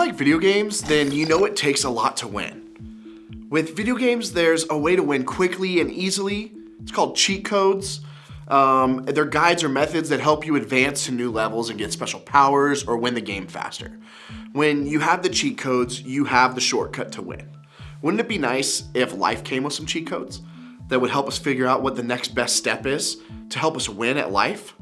like video games, then you know it takes a lot to win. With video games, there's a way to win quickly and easily. It's called cheat codes. They're guides or methods that help you advance to new levels and get special powers or win the game faster. When you have the cheat codes, you have the shortcut to win. Wouldn't it be nice if life came with some cheat codes that would help us figure out what the next best step is to help us win at life?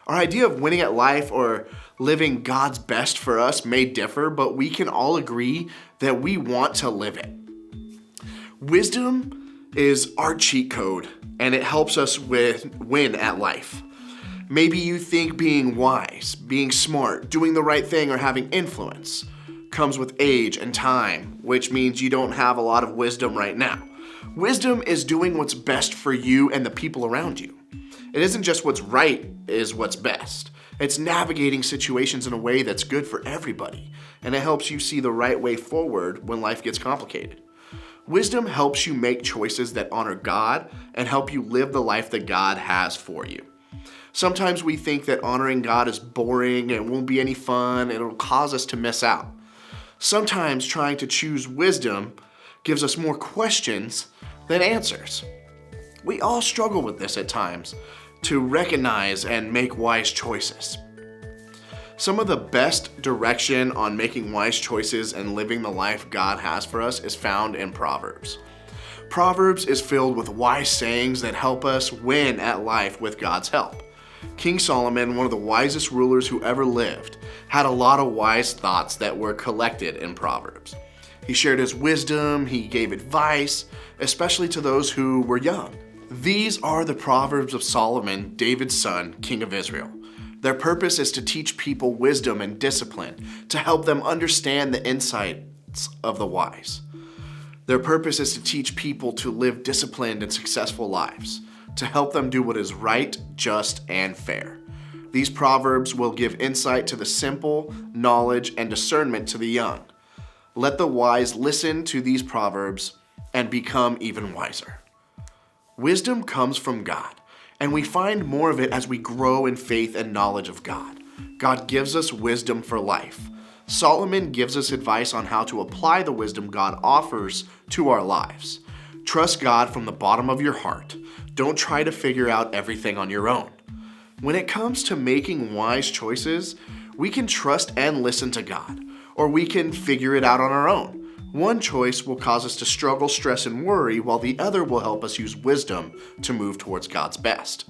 Our idea of winning at life or living God's best for us may differ, but we can all agree that we want to live it. Wisdom is our cheat code, and it helps us win at life. Maybe you think being wise, being smart, doing the right thing, or having influence comes with age and time, which means you don't have a lot of wisdom right now. Wisdom is doing what's best for you and the people around you. It isn't just what's right is what's best. It's navigating situations in a way that's good for everybody, and it helps you see the right way forward when life gets complicated. Wisdom helps you make choices that honor God and help you live the life that God has for you. Sometimes we think that honoring God is boring and won't be any fun and it'll cause us to miss out. Sometimes trying to choose wisdom gives us more questions than answers. We all struggle with this at times, to recognize and make wise choices. Some of the best direction on making wise choices and living the life God has for us is found in Proverbs. Proverbs is filled with wise sayings that help us win at life with God's help. King Solomon, one of the wisest rulers who ever lived, had a lot of wise thoughts that were collected in Proverbs. He shared his wisdom, he gave advice, especially to those who were young. These are the Proverbs of Solomon, David's son, king of Israel. Their purpose is to teach people wisdom and discipline, to help them understand the insights of the wise. Their purpose is to teach people to live disciplined and successful lives, to help them do what is right, just, and fair. These Proverbs will give insight to the simple, knowledge, and discernment to the young. Let the wise listen to these Proverbs and become even wiser. Wisdom comes from God, and we find more of it as we grow in faith and knowledge of God. God gives us wisdom for life. Solomon gives us advice on how to apply the wisdom God offers to our lives. Trust God from the bottom of your heart. Don't try to figure out everything on your own. When it comes to making wise choices, we can trust and listen to God, or we can figure it out on our own. One choice will cause us to struggle, stress, and worry, while the other will help us use wisdom to move towards God's best.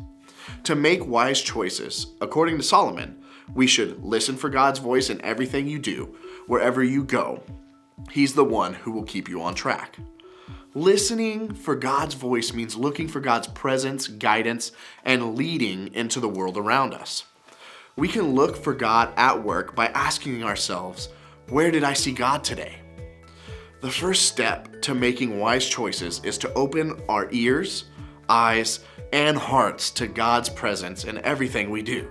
To make wise choices, according to Solomon, we should listen for God's voice in everything you do, wherever you go. He's the one who will keep you on track. Listening for God's voice means looking for God's presence, guidance, and leading into the world around us. We can look for God at work by asking ourselves, where did I see God today? The first step to making wise choices is to open our ears, eyes, and hearts to God's presence in everything we do.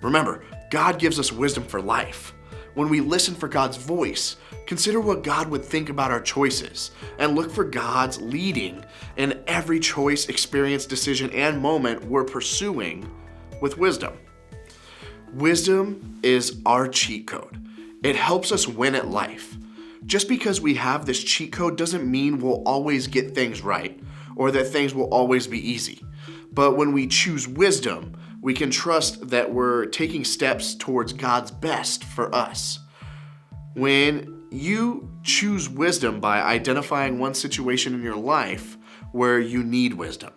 Remember, God gives us wisdom for life. When we listen for God's voice, consider what God would think about our choices and look for God's leading in every choice, experience, decision, and moment we're pursuing with wisdom. Wisdom is our cheat code. It helps us win at life. Just because we have this cheat code doesn't mean we'll always get things right or that things will always be easy. But when we choose wisdom, we can trust that we're taking steps towards God's best for us. When you choose wisdom by identifying one situation in your life where you need wisdom,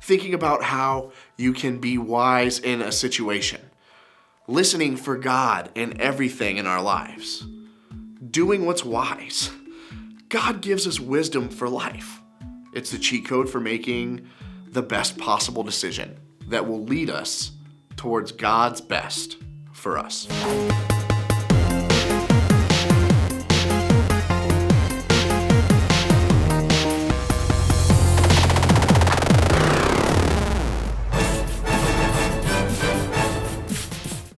thinking about how you can be wise in a situation, listening for God in everything in our lives, doing what's wise. God gives us wisdom for life. It's the cheat code for making the best possible decision that will lead us towards God's best for us.